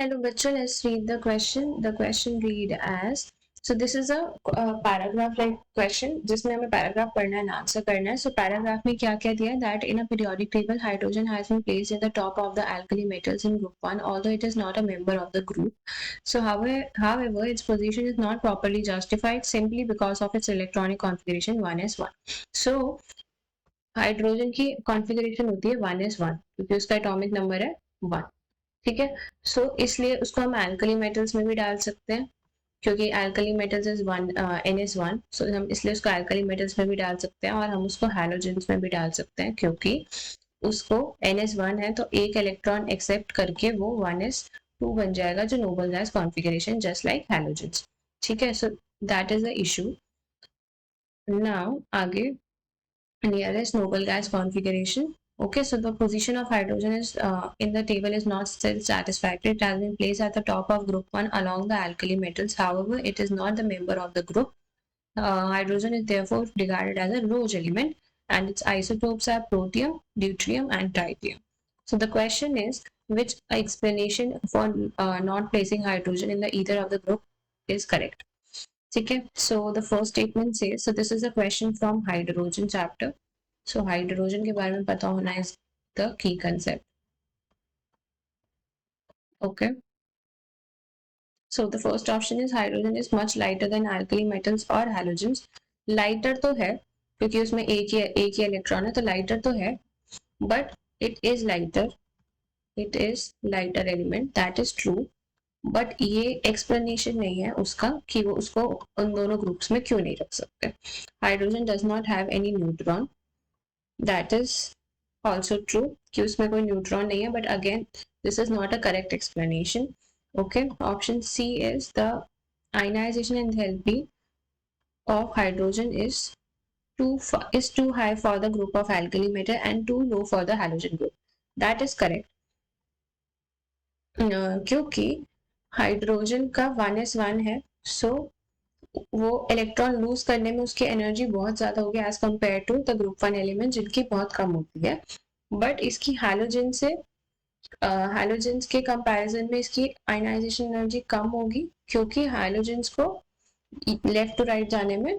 Hello, bachcho, let's read the question. The question read as, so this is a paragraph like question जिसमें हमें paragraph पढ़ना है and answer करना है. So paragraph में क्या क्या दिया है that in a periodic table hydrogen has been placed at the top of the alkali metals in group 1 although it is not a member of the group. So however its position is not properly justified simply because of its electronic configuration 1s1. So hydrogen की configuration होती है 1s1 क्योंकि उसका atomic number है 1. ठीक है. सो इसलिए उसको हम एल्कली मेटल्स में भी डाल सकते हैं क्योंकि alkali metals is one NS1. सो हम इसलिए उसको एल्कली मेटल्स में भी डाल सकते हैं और हम उसको हैलोजेंस में भी डाल सकते हैं क्योंकि उसको NS1 है तो एक इलेक्ट्रॉन एक्सेप्ट करके वो 1s2 बन जाएगा जो noble gas configuration just like halogens. ठीक है. So that is the issue. Now आगे nearest noble gas configuration. Okay, so the position of hydrogen is in the table is not still satisfactory. It has been placed at the top of group 1 along the alkali metals. However, it is not the member of the group. Hydrogen is therefore regarded as a Roche element and its isotopes are protium, deuterium and tritium. So the question is, which explanation for not placing hydrogen in the either of the group is correct? Okay, so the first statement says, so this is a question from hydrogen chapter. So hydrogen के बारे में पता होना is the key concept. Okay. So the first option is hydrogen is much lighter than alkali metals or halogens. Lighter तो है क्योंकि उसमें एक ही इलेक्ट्रॉन है तो lighter तो है, but it is lighter. It is lighter element. That is true. But ये एक्सप्लेनेशन नहीं है उसका कि वो उसको उन दोनों ग्रुप्स में क्यों नहीं रख सकते. Hydrogen does not have any neutron. That is also true कि उसमें कोई न्यूट्रॉन नहीं है but again this is not a correct explanation. Okay, option c is the ionisation enthalpy of hydrogen is too high for the group of alkali metal and too low for the halogen group. That is correct. क्योंकि hydrogen का 1s1 है. सो वो electron lose करने में उसकी energy बहुत ज्यादा होगी as compare to the group 1 element जिनकी बहुत कम होती है. बट इसकी हैलोजन से हैलोजेंस के कंपैरिजन में इसकी आयनाइजेशन एनर्जी कम होगी क्योंकि हैलोजेंस को लेफ्ट टू राइट जाने में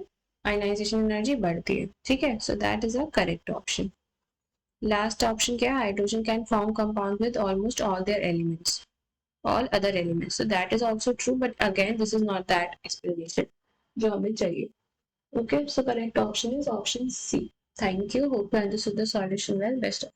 आयनाइजेशन एनर्जी बढ़ती है. ठीक है. So that is a correct option. Last option क्या है? Hydrogen can form compound with almost all their elements, all other elements. So that is also true, but again this is not that explanation जो हमें चाहिए. Okay, so correct option is option C. Thank you. Hope you understood the solution well. Best of